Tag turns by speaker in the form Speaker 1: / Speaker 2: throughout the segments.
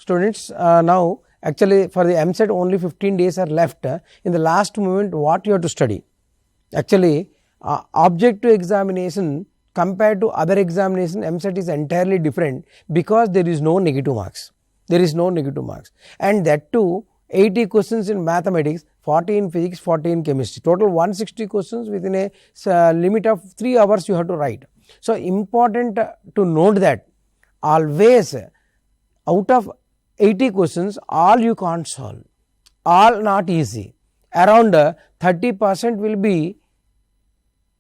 Speaker 1: students, now actually for the MSET only 15 days are left. In the last moment what you have to study? Actually objective examination compared to other examination, MSET is entirely different because there is no negative marks. There is no negative marks, and that too 80 questions in mathematics, 40 in physics, 40 in chemistry. Total 160 questions within a limit of 3 hours you have to write. So important to note that always out of 80 questions, all you can't solve, all not easy. Around 30% will be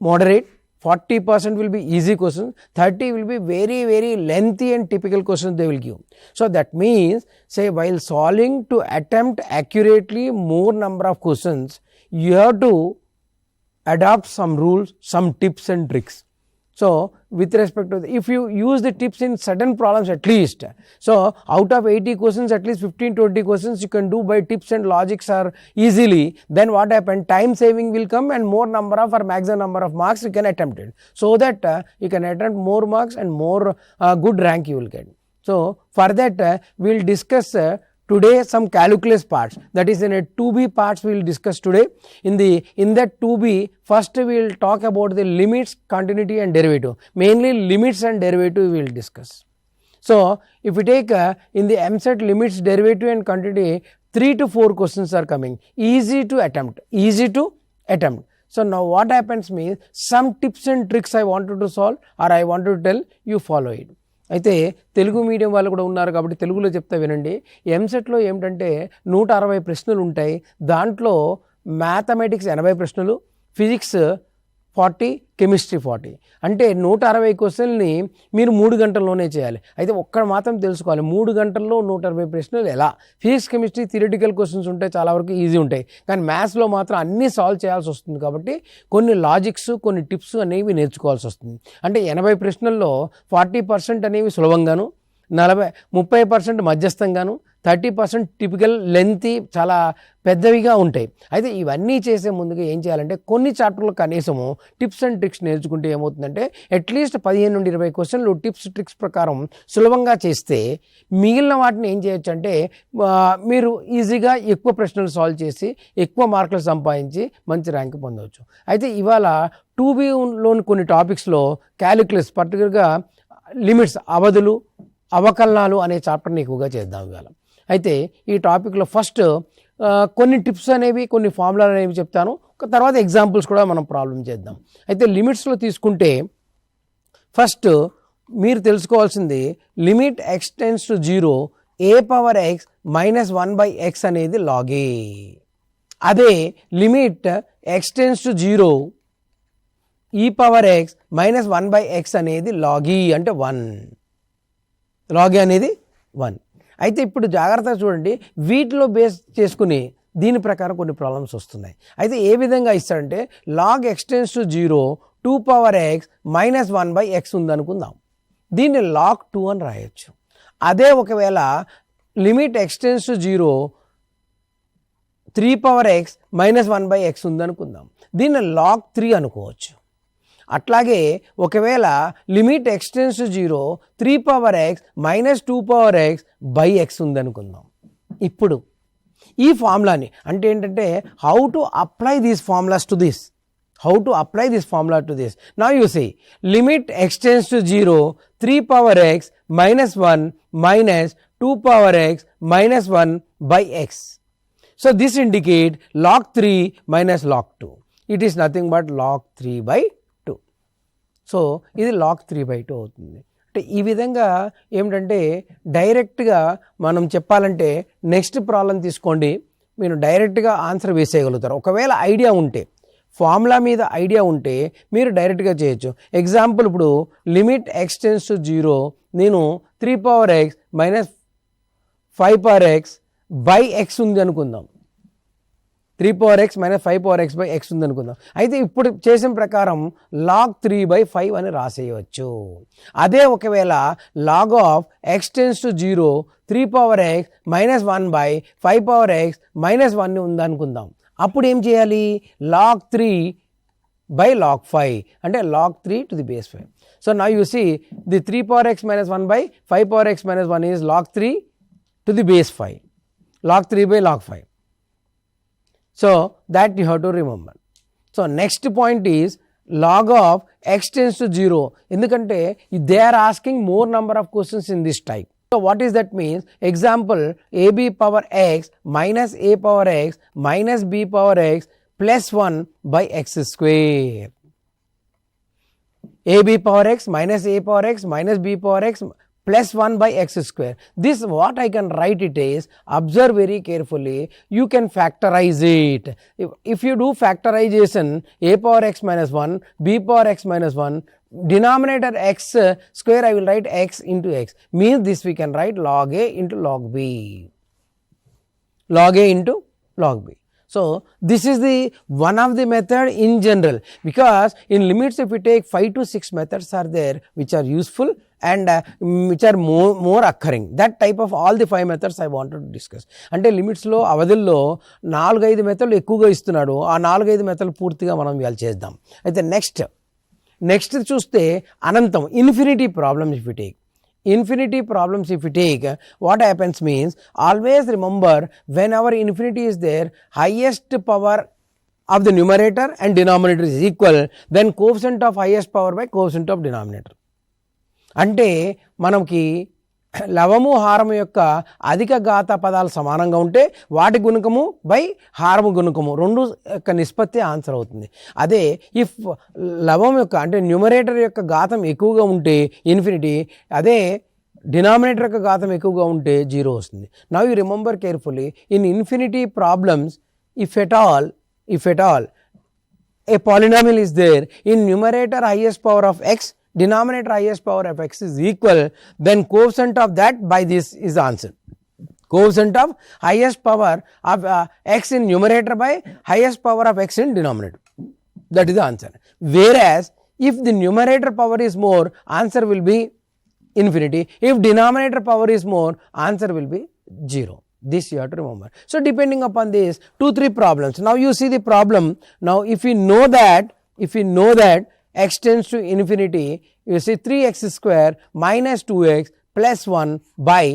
Speaker 1: moderate, 40% will be easy questions, 30 will be very, very lengthy and typical questions they will give. So that means, say while solving to attempt accurately more number of questions, you have to adopt some rules, some tips and tricks. So with respect to if you use the tips in certain problems at least, so out of 80 questions at least 15-20 questions you can do by tips and logics are easily, then what happen, time saving will come and more number of or maximum number of marks you can attempt it, so that you can attempt more marks and more good rank you will get. So for that we will discuss today some calculus parts, that is in a 2B parts we will discuss today. In that 2B, first we will talk about the limits, continuity and derivative. Mainly limits and derivative we will discuss. So if we take in the MSET limits, derivative and continuity, 3 to 4 questions are coming, easy to attempt. So now what happens means, some tips and tricks I wanted to solve or I wanted to tell, you follow it. అయితే Telugu medium వాళ్ళు కూడా ఉన్నారు కాబట్టి తెలుగులో చెప్తా వినండి. ఎంసెట్లో ఏమిటంటే 160 ప్రశ్నలు ఉంటాయి. దాంట్లో మ్యాథమెటిక్స్ 80 ప్రశ్నలు, ఫిజిక్స్ 40, కెమిస్ట్రీ 40. అంటే 160 క్వశ్చన్ని మీరు 3 గంటల్లోనే చేయాలి. అయితే ఒక్కడ మాత్రం తెలుసుకోవాలి, 3 గంటల్లో 160 ప్రశ్నలు ఎలా? ఫిజిక్స్, కెమిస్ట్రీ థియరిటికల్ క్వశ్చన్స్ ఉంటాయి, చాలా వరకు ఈజీ ఉంటాయి. కానీ మ్యాథ్స్లో మాత్రం అన్నీ సాల్వ్ చేయాల్సి వస్తుంది కాబట్టి కొన్ని లాజిక్స్, కొన్ని టిప్స్ అనేవి నేర్చుకోవాల్సి వస్తుంది. అంటే 80 ప్రశ్నల్లో 40% అనేవి సులభంగాను, 30% మధ్యస్థంగాను, 30% టిపికల్ లెంతీ చాలా పెద్దవిగా ఉంటాయి. అయితే ఇవన్నీ చేసే ముందుగా ఏం చేయాలంటే కొన్ని చాప్టర్లు కనీసము టిప్స్ అండ్ ట్రిక్స్ నేర్చుకుంటే ఏమవుతుందంటే అట్లీస్ట్ 15 నుండి 20 క్వశ్చన్లు టిప్స్ ట్రిక్స్ ప్రకారం సులభంగా చేస్తే మిగిలిన వాటిని ఏం చేయొచ్చు అంటే మీరు ఈజీగా ఎక్కువ ప్రశ్నలు సాల్వ్ చేసి ఎక్కువ మార్కులు సంపాదించి మంచి ర్యాంక్ పొందవచ్చు. అయితే ఇవాళ 2Bలోని కొన్ని టాపిక్స్లో క్యాలిక్యులస్, పర్టికులర్గా లిమిట్స్, అవధులు, అవకలనాలు అనే చాప్టర్ని ఎక్కువగా చేద్దాం ఇవాళ. అయితే ఈ టాపిక్లో ఫస్ట్ కొన్ని టిప్స్ అనేవి, కొన్ని ఫార్ములాలు అనేవి చెప్తాను, తర్వాత ఎగ్జాంపుల్స్ కూడా మనం ప్రాబ్లం చేద్దాం. అయితే లిమిట్స్లో తీసుకుంటే ఫస్ట్ మీరు తెలుసుకోవాల్సింది limit x tends to 0 a⁻x - 1/x అనేది లాగే. అదే limit x tends to 0 e⁻x - 1/x అనేది లాగీ అంటే 1. లాగే అనేది 1. అయితే ఇప్పుడు జాగ్రత్తగా చూడండి, వీటిలో బేస్ చేసుకుని దీని ప్రకారం కొన్ని ప్రాబ్లమ్స్ వస్తున్నాయి. అయితే ఏ విధంగా ఇస్తాడంటే log x tends to 0 2⁻x - 1/x ఉందనుకుందాం, దీన్ని లాగ్ 2 అని రాయొచ్చు. అదే ఒకవేళ limit x tends to 0 3⁻x - 1/x ఉందనుకుందాం, దీన్ని లాగ్ 3 అనుకోవచ్చు. అట్లాగే ఒకవేళ limit x tends to 0 3⁻x - 2⁻x/x ఉందనుకుందాం. ఇప్పుడు ఈ ఫార్ములాని అంటే ఏంటంటే how to apply these formulas to this, now you see limit x tends to 0 3⁻x - 1 - 2⁻x - 1/x. So this indicate log 3 minus log 2. It is nothing but log 3/2. So ఇది log 3/2 అవుతుంది. అంటే ఈ విధంగా ఏమిటంటే డైరెక్ట్గా మనం చెప్పాలంటే నెక్స్ట్ ప్రాబ్లం తీసుకోండి, మీరు డైరెక్ట్గా ఆన్సర్ వేసేయగలుగుతారు. ఒకవేళ ఐడియా ఉంటే, ఫార్ములా మీద ఐడియా ఉంటే మీరు డైరెక్ట్గా చేయొచ్చు. ఎగ్జాంపుల్ ఇప్పుడు లిమిట్ x టెన్స్ టు 0 నేను 3⁻x - 5⁻x/x ఉంది అనుకుందాం, 3⁻x - 5⁻x/x ఉందనుకుందాం. అయితే ఇప్పుడు చేసిన ప్రకారం లాగ్ 3/5 అని రాసేయవచ్చు. అదే ఒకవేళ log of x tends to 0 3⁻x - 1/5⁻x - 1 ఉందనుకుందాం. అప్పుడు ఏం చేయాలి, లాగ్ 3/log 5 అంటే log 3 to the base 5. So now you see the 3⁻x - 1/5⁻x - 1 is log 3 to the base 5, log 3 by log 5. So that you have to remember. So next point is log of x tends to 0. Endukante they are asking more number of questions in this type. So what is that means? Example, ab power x minus a power x minus b power x plus 1 by x square. ab power x minus a power x minus b power x plus 1 by x square. This what I can write it is, observe very carefully, you can factorize it. If you do factorization, a power x minus 1, b power x minus 1, denominator x square I will write x into x, means this we can write log a into log b, log a into log b. So this is the one of the method in general, because in limits if we take 5 to 6 methods are there which are useful and which are more occurring. That type of all the 5 methods I wanted to discuss. అంటే limits లో అవధుల్లో 4-5 మెథడ్లు ఎక్కువగా ఇస్తున్నాడు. ఆ 4-5 మెథడ్లు పూర్తిగా మనం ఇవాళ చేద్దాం. అయితే నెక్స్ట్ చూస్తే అనంతం, infinity problems if we take. Infinity problems if we take, what happens means, always remember whenever infinity is there, highest power of the numerator and denominator is equal, then coefficient of highest power by coefficient of denominator. అంటే మనకి లవము హారము యొక్క అధిక ఘాత పదాలు సమానంగా ఉంటే వాటి గుణకము బై హారము గుణకము రెండు యొక్క నిష్పత్తి ఆన్సర్ అవుతుంది. అదే ఇఫ్ లవం యొక్క అంటే న్యూమరేటర్ యొక్క ఘాతం ఎక్కువగా ఉంటే ఇన్ఫినిటీ, అదే డినామినేటర్ యొక్క ఘాతం ఎక్కువగా ఉంటే 0 వస్తుంది. Now you remember carefully, in infinity problems if at all a polynomial is there, in numerator highest power of x, denominator highest power of x is equal, then coefficient of that by this is the answer. Coefficient of highest power of x in numerator by highest power of x in denominator, that is the answer. Whereas if the numerator power is more, answer will be infinity. If denominator power is more, answer will be 0. This you have to remember. So depending upon this 2-3 problems. Now you see the problem. Now if we know that x tends to infinity, you see 3x square minus 2x plus 1 by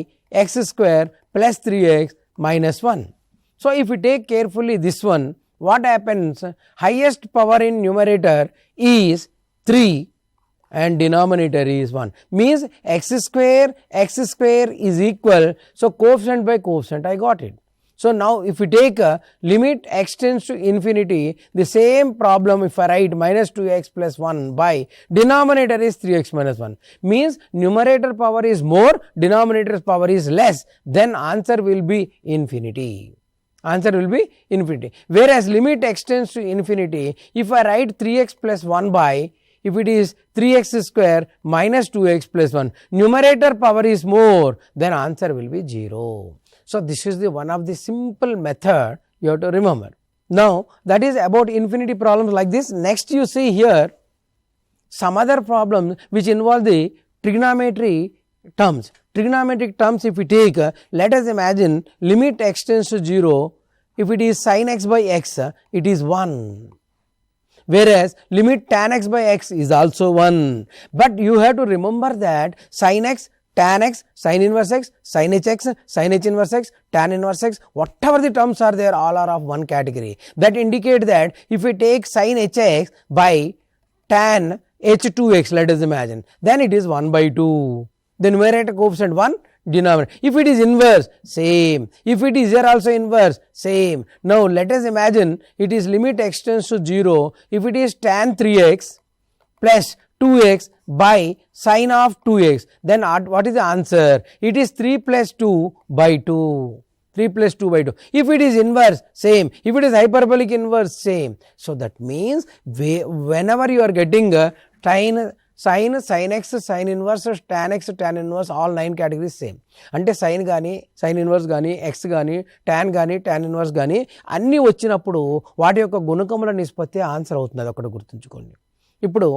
Speaker 1: x square plus 3x minus 1. So if we take carefully this one, what happens? Highest power in numerator is 3 and denominator is 1, means x square is equal, so coefficient by coefficient I got it. So now if we take a limit x tends to infinity, the same problem if I write minus 2x plus 1 by denominator is 3x minus 1, means numerator power is more, denominator power is less, then answer will be infinity. Answer will be infinity. Whereas limit x tends to infinity, if I write 3x plus 1 by, if it is 3x square minus 2x plus 1, numerator power is more, then answer will be 0. So this is the one of the simple method you have to remember. Now that is about infinity problems like this. Next you see here some other problems which involve the trigonometry terms. Trigonometric terms if we take, let us imagine limit x tends to 0, if it is sin x by x, it is 1. Whereas limit tan x by x is also 1. But you have to remember that sin x, tan x, sin inverse x, sin hx, sin h inverse x, tan inverse x, whatever the terms are there, all are of one category. That indicate that if we take sin hx by tan h2x, let us imagine, then it is 1 by 2. The numerator coefficient 1, denominator. If it is inverse, same. If it is here also inverse, same. Now let us imagine it is limit x tends to 0. If it is tan 3x plus 2x by sin of 2x, then what is the answer? It is 3 plus 2 by 2. 3 plus 2 by 2. If it is inverse, same. If it is hyperbolic inverse, same. So that means whenever you are getting sin x, sin inverse, tan x, tan inverse, all 9 categories same. అంటే sin కానీ sin inverse కానీ x కానీ tan కానీ tan inverse కానీ అన్నీ వచ్చినప్పుడు వాటి యొక్క గుణకముల నిష్పత్తి ఆన్సర్ అవుతుంది. అది ఒకటి గుర్తుంచుకోండి. ఇప్పుడు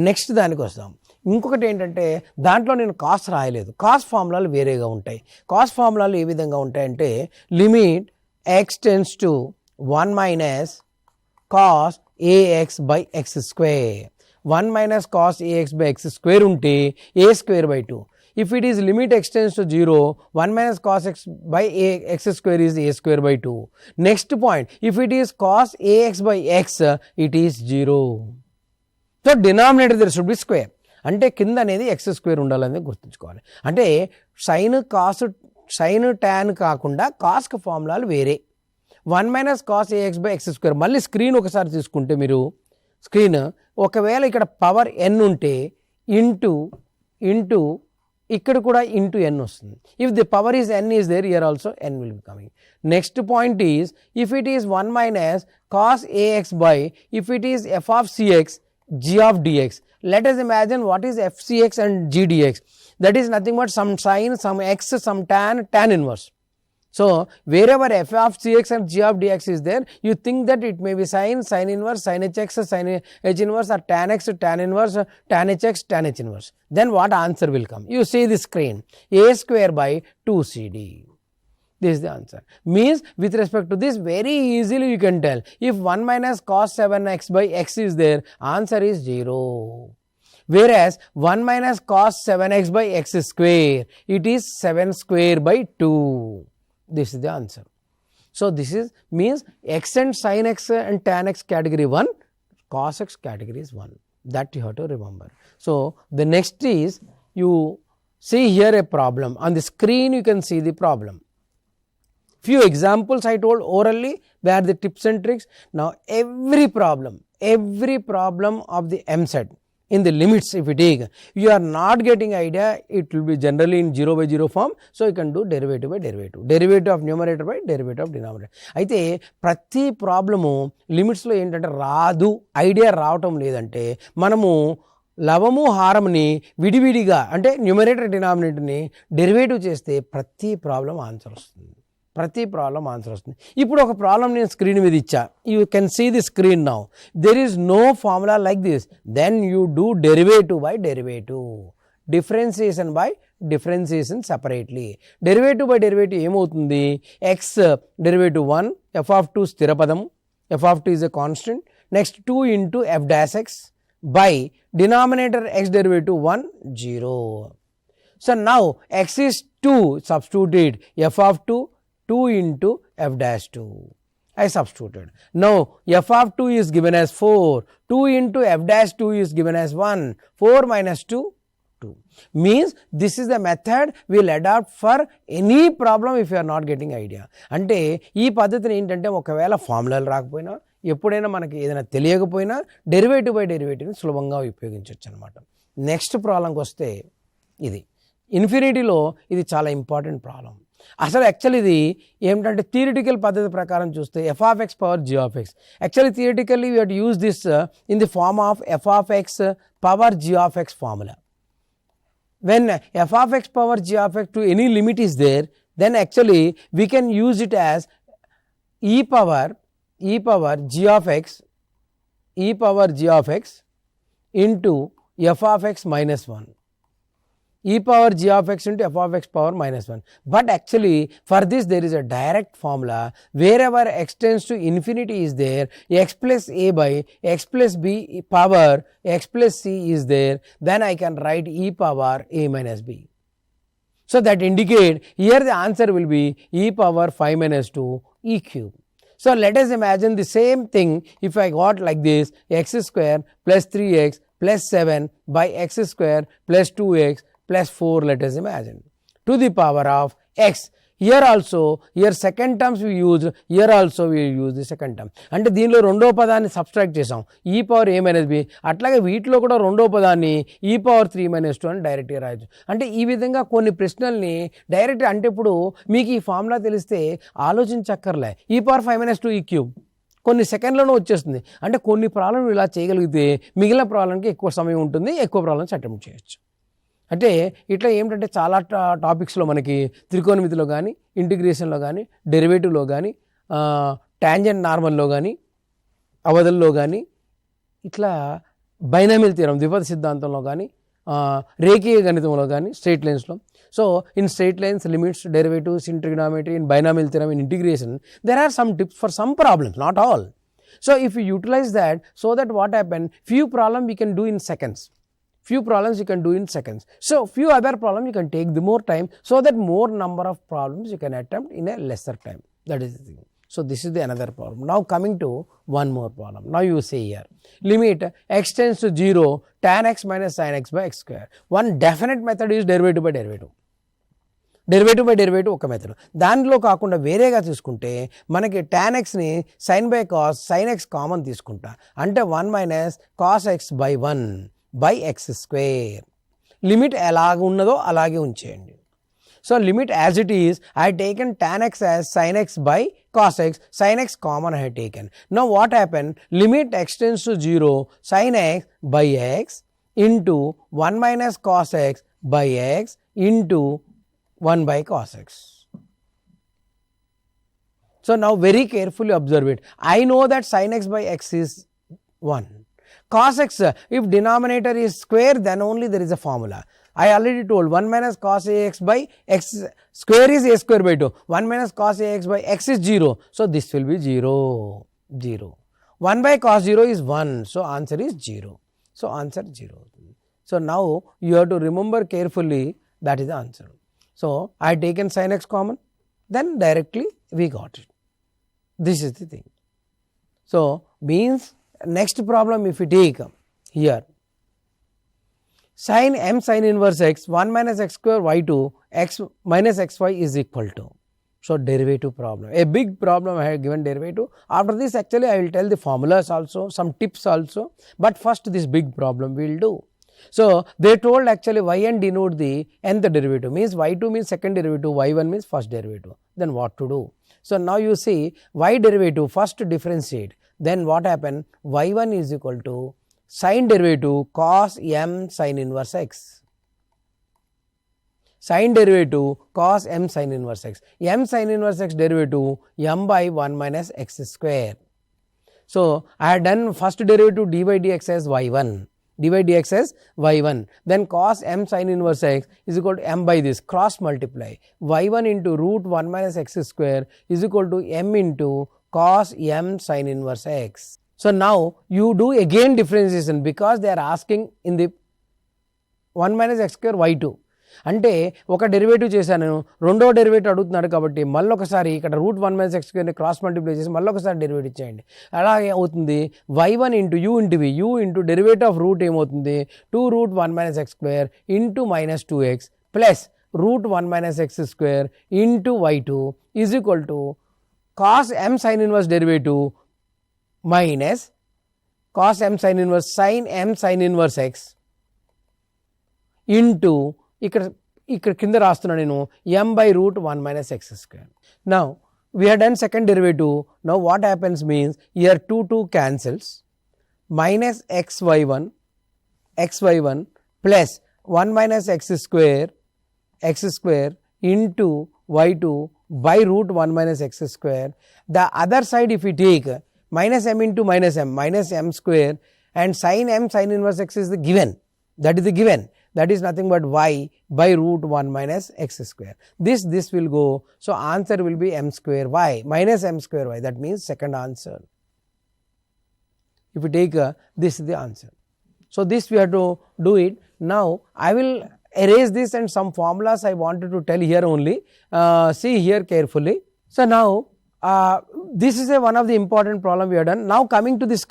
Speaker 1: నెక్స్ట్ దానికి వస్తాం. ఇంకొకటి ఏంటంటే దాంట్లో నేను కాస్ రాయలేదు. కాస్ ఫార్ములాలు వేరేగా ఉంటాయి. కాస్ ఫార్ములాలు ఏ విధంగా ఉంటాయంటే limit x tends to 1 minus cos ax by x square. 1 minus cos ax by x square ఉంటే a square by 2. if it is limit extends to 0, 1 minus cos x by x square is a square by 2. Next point, if it is cos ax by x, it is 0. So denominator there should be square. అంటే కింద అనేది X square ఉండాలని గుర్తుంచుకోవాలి. అంటే sign tan కాకుండా కాస్క్ ఫార్ములాలు వేరే. 1 minus cos ax by X square. మళ్ళీ స్క్రీన్ ఒకసారి తీసుకుంటే మీరు స్క్రీన్ ఒకవేళ ఇక్కడ పవర్ ఎన్ ఉంటే ఇంటూ ఇక్కడ కూడా ఇంటూ ఎన్ వస్తుంది. If the power is n is there, here also n will be coming. Next point is if it is 1 minus cos ax by if it is f of cx g of dx. Let us imagine what is fcx and g dx. That is nothing but some sin, some x, some tan inverse. So wherever f of cx and g of dx is there, you think that it may be sin inverse, sin hx, sin h inverse, or tan x, tan inverse, tan hx, tan h inverse. Then what answer will come? You see the screen, a square by 2cd. This is the answer. Means with respect to this, very easily you can tell if 1 minus cos 7x by x is there, answer is 0. Whereas 1 minus cos 7x by x square, it is 7 square by 2. This is the answer. So this is means x and sin x and tan x category 1, cos x category is 1. That you have to remember. So the next is, you see here a problem. On the screen you can see the problem. Few examples I told orally, where the tips and tricks. Now every problem of the MSET in the limits, if you take, you are not getting idea, it will be generally in 0 by 0 form. So you can do derivative by derivative of numerator by derivative of denominator. అయితే ప్రతి problem లిమిట్స్లో ఏంటంటే రాదు, idea రావటం లేదంటే మనము లవము హారంని విడివిడిగా అంటే న్యూమరేటర్ డినామినేటర్ని డెరివేటివ్ చేస్తే ప్రతి ప్రాబ్లం ఆన్సర్ వస్తుంది. ఇప్పుడు ఒక ప్రాబ్లం నేను స్క్రీన్ మీద ఇచ్చా. You can see the screen now. There is no formula like this. Then you do derivative by derivative, differentiation by differentiation separately. Derivative by derivative ఏమవుతుంది? X derivative 1, f of 2 స్థిర పదం, f of 2 is a constant. Next 2 into f dash x by denominator x derivative 1, 0. So now x is 2, substituted f of 2 into f dash 2. I substituted. Now f of 2 is given as 4. 2 into f dash 2 is given as 1. 4 minus 2, 2. Means this is the method we will adopt for any problem if you are not getting idea. అంటే ఈ పద్ధతిని ఏంటంటే ఒకవేళ ఫార్ములాలు రాకపోయినా, ఎప్పుడైనా మనకి ఏదైనా తెలియకపోయినా డెరివేటివ్ బై డెరివేటివ్ని సులభంగా ఉపయోగించవచ్చు అనమాట. నెక్స్ట్ ప్రాబ్లంకి వస్తే ఇది ఇన్ఫినిటీలో ఇది చాలా ఇంపార్టెంట్ ప్రాబ్లం. అసలు యాక్చువల్లీ ఇది ఏమిటంటే థియరిటికల్ పద్ధతి ప్రకారం చూస్తే F of X power G of X. Actually theoretically we have to use this in the form of F of X power G of X formula. When F of X power G of X to any limit is there, then actually we can use it as E power G of X into F of X minus 1. e power g of x into f of x power minus 1. But actually for this there is a direct formula. Wherever x tends to infinity is there, x plus a by x plus b power x plus c is there, then I can write e power a minus b. So that indicate here the answer will be e power 5 minus 2 e cube. So let us imagine the same thing if I got like this, x square plus 3x plus 7 by x square plus 2x plus 4, let us imagine, to the power of x. Here also, here second terms we use, here also we use the second term. అంటే దీనిలో రెండో పదాన్ని subtract చేసాం, ఈ power ఏ minus B. అట్లాగే వీటిలో కూడా రెండో పదాన్ని ఈ పవర్ 3 మైనస్ 2 అని డైరెక్ట్గా రాయొచ్చు. అంటే ఈ విధంగా కొన్ని ప్రశ్నల్ని డైరెక్ట్, అంటే ఇప్పుడు మీకు ఈ ఫార్ములా తెలిస్తే ఆలోచించక్కర్లే, ఈ పవర్ 5 మైనస్ 2 ఈ క్యూబ్ కొన్ని సెకండ్లోనే వచ్చేస్తుంది. అంటే కొన్ని ప్రాబ్లం ఇలా చేయగలిగితే మిగిలిన ప్రాబ్లంకి ఎక్కువ సమయం ఉంటుంది, ఎక్కువ ప్రాబ్లమ్స్ అటెంప్ట్ చేయొచ్చు. అంటే ఇట్లా ఏమిటంటే చాలా టాపిక్స్లో మనకి త్రికోణమితిలో కానీ, ఇంటిగ్రేషన్లో కానీ, డెరివేటివ్లో కానీ, టాంజెంట్ నార్మల్లో కానీ, అవధుల్లో కానీ, ఇట్లా బైనామిల్ థియరం ద్విపద సిద్ధాంతంలో కానీ, రేఖీయ గణితంలో కానీ, స్ట్రైట్ లైన్స్లో. So in straight lines, limits, derivatives, in trigonometry, in binomial theorem, in integration, there are some tips for some problems, not all. So if you utilize that, so that what happen, few problem we can do in seconds. few problems you can do in seconds. So few other problems you can take the more time, so that more number of problems you can attempt in a lesser time. That is the thing. So this is the another problem. Now coming to one more problem. Now you say here, limit x tends to 0 tan x minus sin x by x square. One definite method is derivative by derivative. Derivative by derivative ఒక method. దానిలో కాకుండా వేరేగా తీసుకుంటే మనకి tan xని sin by cos sin x common తీసుకుంటా, అంటే 1 minus cos X by 1 by X square. Limit ఎలాగ ఉన్నదో అలాగే ఉంచేయండి. So limit as it is, I taken tan x as sin x by cos x, sin x common I have taken. Now what happened? Limit x tends to 0 sin x by x into 1 minus cos x by x into 1 by cos x. So now very carefully observe it. I know that sin x by x is 1. Cos x, if denominator is square, then only there is a formula. I already told 1 minus cos ax by x square is a square by 2. 1 minus cos ax by x is 0. So this will be 0, 0. 1 by cos 0 is 1. So answer is 0. So answer 0. So now you have to remember carefully, that is the answer. So I had taken sin x common, then directly we got it. This is the thing. So means next problem, if we take here sin m sin inverse x 1 minus x square y2 x minus xy is equal to. So derivative problem, a big problem. I have given derivative. After this actually I will tell the formulas also, some tips also, but first this big problem we will do. So they told actually yn denote the nth derivative, means y2 means second derivative, y1 means first derivative. Then what to do? So now you see y derivative, first differentiate, then what happened? Y1 is equal to sin derivative cos m sin inverse x. Sin derivative cos m sin inverse x. M sin inverse x derivative m by 1 minus x square. So I had done first derivative dy dx as y1. dy dx as y1, then cos m sin inverse x is equal to m by this, cross multiply, y1 into root 1 minus x square is equal to m into cos m sin inverse x. So now you do again differentiation, because they are asking in the 1 minus x square y2. అంటే ఒక derivative చేశాను, రెండో derivative అడుగుతున్నాడు కాబట్టి మళ్ళీ ఒకసారి ఇక్కడ root 1 minus X స్క్వేర్ని క్రాస్ మల్టిప్లై చేసి మళ్ళీ ఒకసారి డెరివేటివ్ చేయండి. అలాగే అవుతుంది y1 into U into V, U into derivative of root ఏమవుతుంది 2 root 1 minus X square into minus 2x plus root 1 minus X square into y2 is equal to cos m sine inverse derivative minus cos m sine inverse sine m sine inverse x into ఇక్కడ కింద రాస్తున్నాను నేను m by root 1 minus x square. Now we have done second derivative. Now what happens means here 2 cancels, minus xy1 plus 1 minus x square into y2 by root 1 minus x square. The other side if we take minus m into minus m square, and sin m sin inverse x is the given, that is the given. That is nothing but y by root 1 minus x square. This will go. So answer will be m square y minus m square y. That means second answer. If you take this is the answer. So this we have to do it. Now I will erase this, and some formulas I wanted to tell here only. See here carefully. So now this is one of the important problem we have done. Now coming to this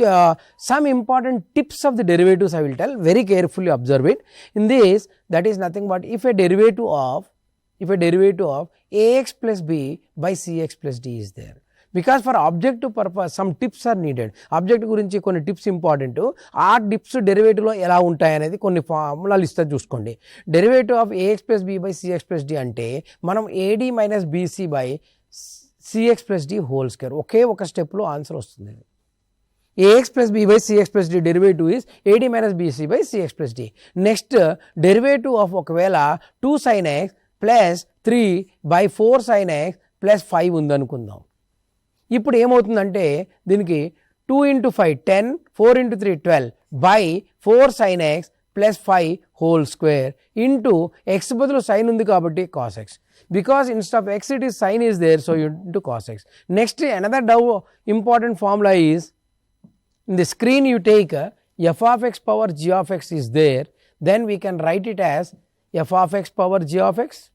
Speaker 1: some important tips of the derivatives I will tell. Very carefully observe it. In this, that is nothing but if a derivative of ax plus b by cx plus d is there. Because for objective purpose some tips are needed. Objective గురించి కొన్ని tips important. ఆ tips డెరివేటివ్లో ఎలా ఉంటాయనేది కొన్ని ఫార్ములాలు ఇస్తే చూసుకోండి. Derivative of ax plus b by cx plus d అంటే మనం ad minus bc by cx plus d whole square. ఒకే ఒక స్టెప్లో ఆన్సర్ వస్తుంది. ax plus b by cx plus d derivative is ad minus bc by cx plus d. Next derivative of ఒకవేళ 2 sin x plus 3 by 4 sin x plus 5 ఉందనుకుందాం. ఇప్పుడు ఏమవుతుందంటే దీనికి 2 into 5 10, 4 into 3 12 by 4 sin x plus 5 whole square into x బదులు sin ఉంది కాబట్టి cos x. Because instead of x it is sin is there, so you into cos x. Next another important formula is, in the screen you take f of x power g of x is there. then we can write it as f of x power g of x,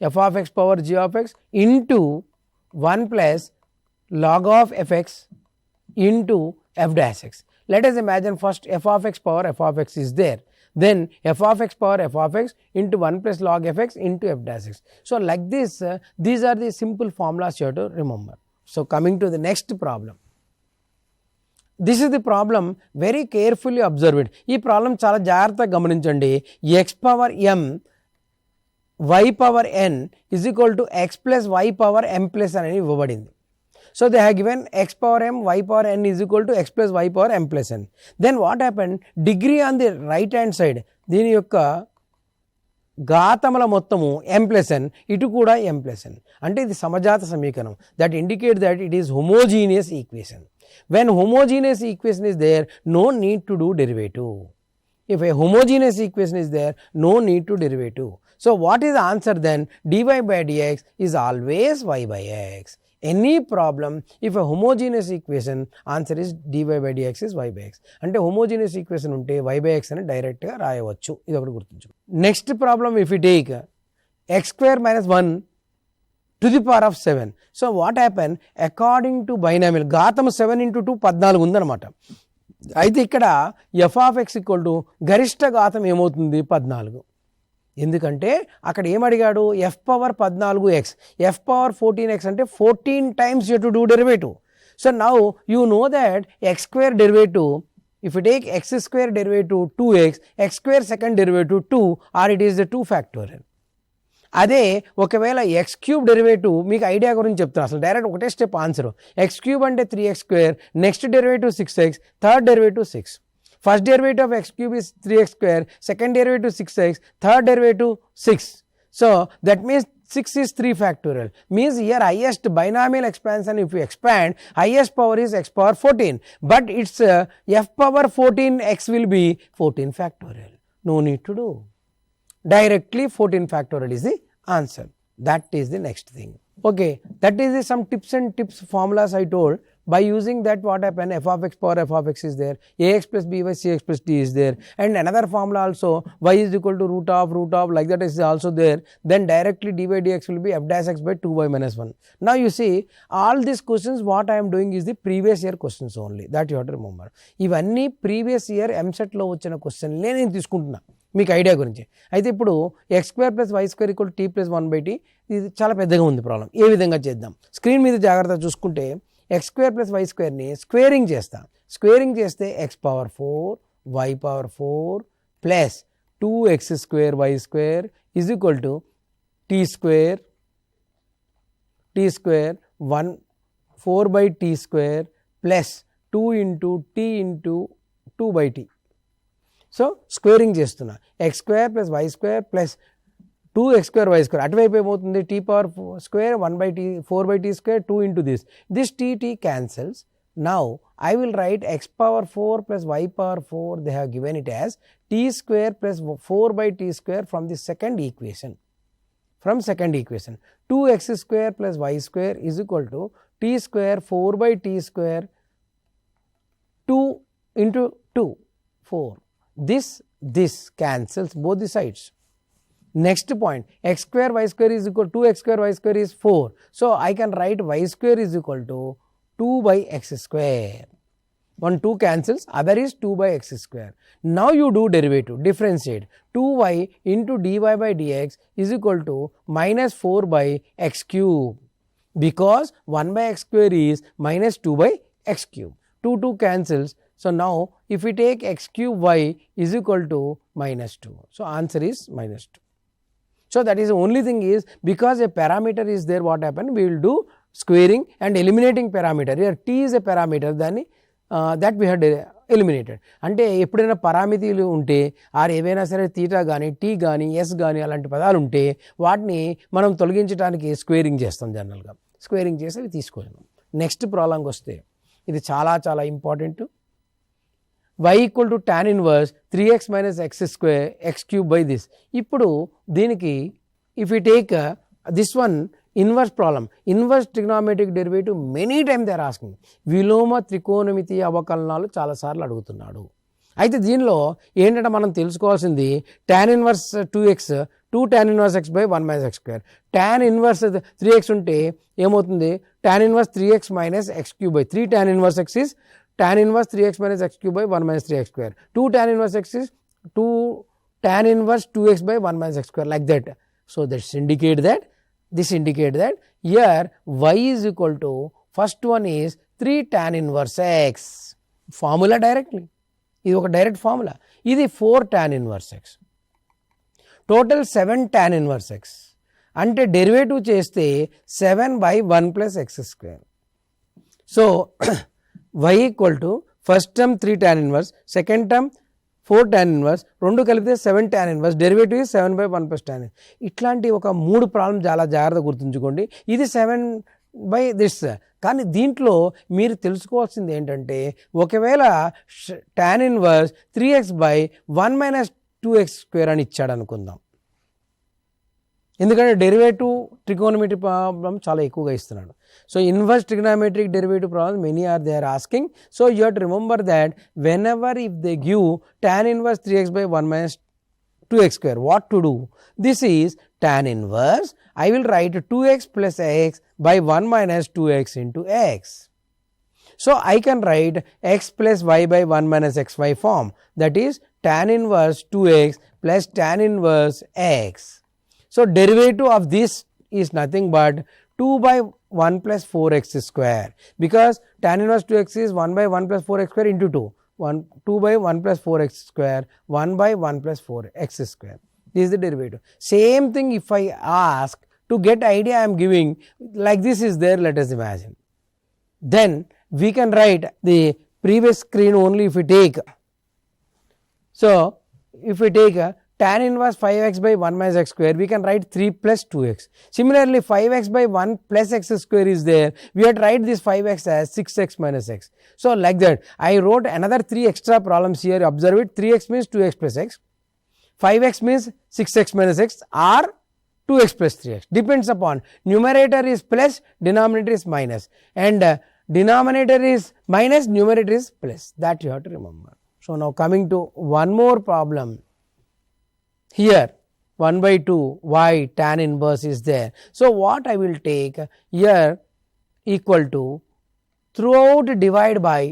Speaker 1: f of x power g of x into 1 plus log of fx into f dash x. Let us imagine first f of x power f of x is there, then f of x power f of x into 1 plus log fx into f dash x. So like this, these are the simple formulas you have to remember. So coming to the next problem. This is the problem, very carefully observe it. ఈ problem చాలా జాగ్రత్తగా గమనించండి. x power m y power n is equal to x plus y power m plus n అని ఇవ్వబడింది. So they have given x power m, y power n is equal to x plus y power m plus n. Then what happened? Degree on the right hand side, దీని యొక్క ఘాతముల మొత్తము m plus n, ఇటు కూడా m plus n. అంటే ఇది సమజాత సమీకరణం. That indicate that it is homogeneous equation. When homogeneous equation is there, no need to do derivative. If a homogeneous equation is there, no need to derivative. So what is the answer then? Dy by dx is always y by x. Any problem, if a homogeneous equation, answer is dy by dx is y by x. అంటే homogeneous equation ఉంటే y by x అని direct గా రాయవచ్చు. ఇది ఒకటి గుర్తుంచుకో. Next problem, if you take x square minus 1 to the power of 7. So what happened? According to binomial, ఘాతం 7 into 2 14 ఉందన్నమాట. అయితే ఇక్కడ f of x equal to గరిష్ట ఘాతం ఏమవుతుంది? 14. ఎందుకంటే అక్కడ ఏమడిగాడు? f power 14x, f power 14x అంటే 14 times you have to do derivative. So now you know that x square derivative, if you take x square derivative 2x, x square second derivative 2, or it is the 2 factorial. అదే ఒకవేళ x cube derivative మీకు idea గురించి చెప్తాను. అసలు direct ఒకటే step answer. x cube అంటే 3x square, next derivative 6x, third derivative 6. First derivative of x cube is 3x square, second derivative 6x, third derivative 6. So that means 6 is 3 factorial. Means here highest binomial expansion, if you expand, highest power is x power 14. But its f power 14x will be 14 factorial. No need to do. Directly 14 factorial is the answer. That is the next thing. Okay, that is some tips and tips formulas I told. By using that, what happened? F of x power f of x is there, ax plus by cx plus d is there, and another formula also, y is equal to root of like that is also there. Then directly dy dx will be f dash x by 2y minus 1. Now you see all these questions what I am doing is the previous year questions only, that you have to remember. ఇవన్నీ previous year MSET లో వచ్చిన question నేను తీసుకుంటున్నా మీకు idea గురించి. అయితే ఇప్పుడు x square plus why square equal t plus 1/t, ఇది చాలా పెద్దగా ఉంది ప్రాబ్లం. ఏ విధంగా చేద్దాం? స్క్రీన్ మీద జాగ్రత్తగా చూసుకుంటే ఎక్స్ స్క్వేర్ ప్లస్ వై స్క్వేర్ని స్క్వేరింగ్ చేస్తాం. స్క్వేరింగ్ చేస్తే X power 4 Y power 4 plus 2x square Y square is equal to T square 1 4/t square plus 2 into T into 2/t. So squaring చేస్తున్నా. X square plus why square plus 2x square Y square, అటువైపు ఏమవుతుంది? T power square 1/t 4/t square 2 into this T cancels. Now I will write x power 4 plus y power 4, they have given it as t square plus 4/t square from the second equation. 2x square plus y square is equal to t square 4/t square 2 into 2 4. This cancels both the sides. Next point, x square y square is equal to 2x square y square is 4. So I can write y square is equal to 2/x square. 1 2 cancels, other is 2/x square. Now you do derivative, differentiate. 2y into dy by dx is equal to minus 4/x cube, because 1/x square is minus 2/x cube. 2 cancels. So now if we take x cube y is equal to minus 2. So answer is minus 2. So that is the only thing is, because a parameter is there, what happened? We will do squaring and eliminating parameter. Here t is a parameter, then that we had eliminated. అంటే ఎప్పుడైనా పరామితులు ఉంటే are ఏవైనా సరే theta కానీ tea కానీ yes కానీ అలాంటి పదాలు ఉంటే వాటిని మనం తొలగించడానికి స్క్వేరింగ్ చేస్తాం. జనరల్గా స్క్వేరింగ్ చేసి అవి తీసుకోలేము. నెక్స్ట్ ప్రాబ్లంకి వస్తే ఇది చాలా చాలా important. y equal to tan inverse 3x minus x square x cube by this. ఇప్పుడు దీనికి if you take this one inverse problem, inverse trigonometric derivative many time they are asking. విలోమ త్రికోణమితి అవకలనాలు చాలాసార్లు అడుగుతున్నాడు. అయితే దీనిలో ఏంటంటే మనం తెలుసుకోవాల్సింది tan inverse 2x 2 tan inverse x by 1 minus X square. tan inverse 3x ఉంటే ఏమవుతుంది, tan inverse 3x minus X cube by 3 tan inverse x is tan inverse 3x minus X cube by 1 minus 3x square. 2 tan inverse x is 2 tan inverse 2x by 1 minus x square, like that. So this indicate that here y is equal to, first one is 3 tan inverse x, formula directly, ఇది ఒక direct formula. ఇది 4 tan inverse x, total 7 tan inverse x, అంటే derivative చేస్తే 7 by 1 plus x square. So y equal to first term 3 tan inverse, second term 4 tan inverse, రెండు కలిపితే 7 tan inverse, derivative 7 by 1 plus tan. ఇట్లాంటి ఒక 3 problem చాలా జాగ్రత్తగా గుర్తుంచుకోండి. ఇది 7 by this. కానీ దీంట్లో మీరు తెలుసుకోవాల్సింది ఏంటంటే, ఒకవేళ tan inverse 3x by 1 minus 2x square అని ఇచ్చాడు అనుకుందాం, ఎందుకంటే డెరివేటివ్ ట్రిగోనోమెట్రీ ప్రాబ్లం చాలా ఎక్కువగా ఇస్తున్నాడు. So inverse trigonometric derivative problems many are they are asking. So you have to remember that whenever if they give tan inverse 3x by 1 minus 2x square, what to do? This is tan inverse, I will write 2x plus x by 1 minus 2x into x. So I can write x plus y by 1 minus xy form, that is tan inverse 2x plus tan inverse x. So derivative of this is nothing but 2 by 1 plus 4x square, because tan inverse 2x is 1 by 1 plus 4x square into 2. 2 by 1 plus 4x square, 1 by 1 plus 4x square. This is the derivative. Same thing if I ask to get idea I am giving, like this is there, let us imagine. Then we can write the previous screen only if we take. So if we take tan inverse 5x by 1 minus x square, we can write 3 plus 2x. Similarly 5x by 1 plus x square is there, we have to write this 5x as 6x minus x. So like that I wrote another 3 extra problems here. Observe it, 3x means 2x plus x, 5x means 6x minus x, or 2x plus 3x, depends upon numerator is plus, denominator is minus, and denominator is minus, numerator is plus, that you have to remember. So now coming to one more problem. Here 1 by 2 y tan inverse is there. So what I will take here, equal to, throughout divide by,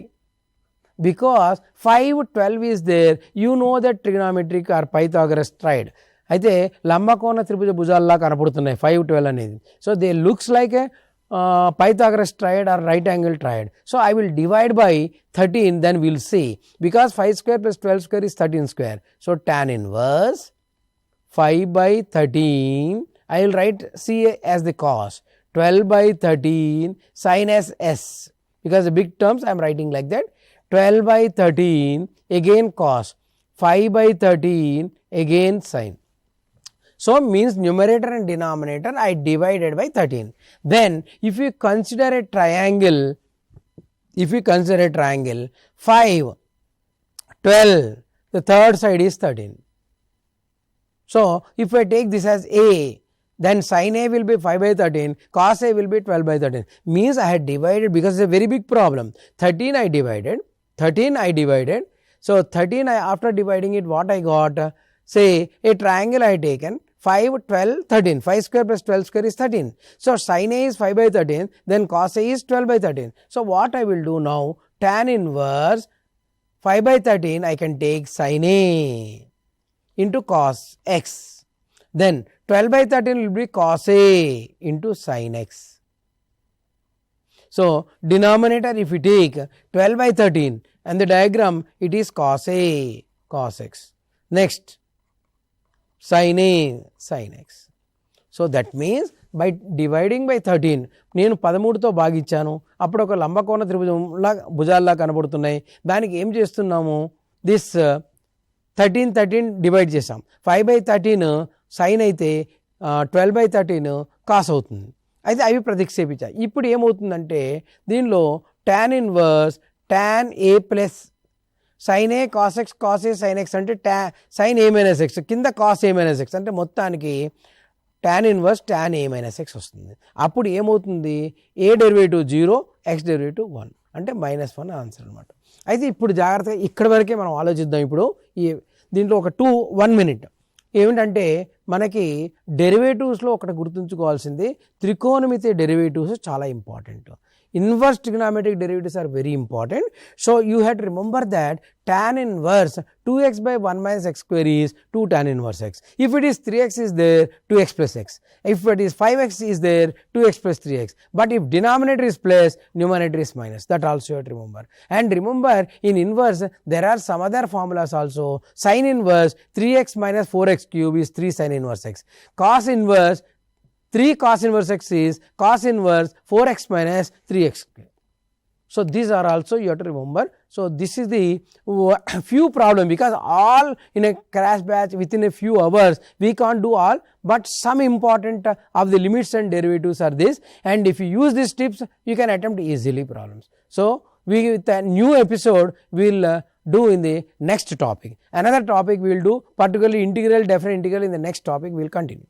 Speaker 1: because 5 12 is there, you know that trigonometric or Pythagoras triad, అయితే లంబకోణ త్రిభుజ భుజాల్లా కనపడుతున్నాయి 5 12 అనేది. So they looks like A Pythagoras triad or right angle triad. So I will divide by 13, then we will see, because 5 square plus 12 square is 13 square. So tan inverse 5 by 13, I will write C as the cos, 12 by 13 sin as S, because the big terms I am writing like that, 12 by 13 again cos, 5 by 13 again sin. So means numerator and denominator I divided by 13. Then if you consider a triangle, 5 12, the third side is 13. So if I take this as A, then sin A will be 5 by 13, cos A will be 12 by 13. Means I had divided, because it's a very big problem. 13 I divided. So 13 after dividing it, what I got? Say a triangle I taken, 5 12 13, 5 square plus 12 square is 13. So sin A is 5 by 13, then cos A is 12 by 13. So what I will do now, tan inverse 5 by 13 I can take sin A into cos x, then 12 by 13 will be cos A into sin x. So denominator if we take 12 by 13 and the diagram, it is cos A cos x, next sin A sin x. So that means by dividing by 13, నేను 13తో భాగించాను, అప్పుడు ఒక లంబకోణ త్రిభుజంలా భుజాల్లా కనబడుతున్నాయి, దానికి ఏం చేస్తున్నాము, this 13 divide చేసాం, 5 by 13 sign అయితే 12 by 13 cos అవుతుంది. అయితే అవి ప్రతిక్షేపించాయి. ఇప్పుడు ఏమవుతుందంటే దీనిలో tan inverse tan A plus sin A cos x cos A sin x అంటే sin A minus x కింద cos A minus x అంటే మొత్తానికి tan inverse tan A minus x వస్తుంది. అప్పుడు ఏమవుతుంది, A డెరివేటివ్ 0, x డెరివేటివ్ 1 అంటే -1 answer అనమాట. అయితే ఇప్పుడు జాగ్రత్తగా ఇక్కడ వరకే మనం ఆలోచిద్దాం. ఇప్పుడు ఈ దీంట్లో ఒక 1 minute ఏమిటంటే మనకి డెరివేటివ్స్లో ఒకటి గుర్తుంచుకోవాల్సింది, త్రికోణమితి డెరివేటివ్స్ చాలా important. Inverse trigonometric derivatives are very important. So you have to remember that tan inverse 2x by 1 minus x square is 2 tan inverse x. If it is 3x is there, 2x plus x. If it is 5x is there, 2x plus 3x. But if denominator is plus, numerator is minus. That also you have to remember. And remember, in inverse there are some other formulas also. Sin inverse 3x minus 4x cube is 3 sin inverse x. Cos inverse 3 cos inverse x is cos inverse 4x minus 3x. So these are also you have to remember. So this is the few problem, because all in a crash batch within a few hours we can't do all, but some important of the limits and derivatives are this, and if you use these tips you can attempt easily problems. So we, with a new episode we will do in the next topic. Another topic we will do, particularly integral, definite integral. In the next topic we will continue.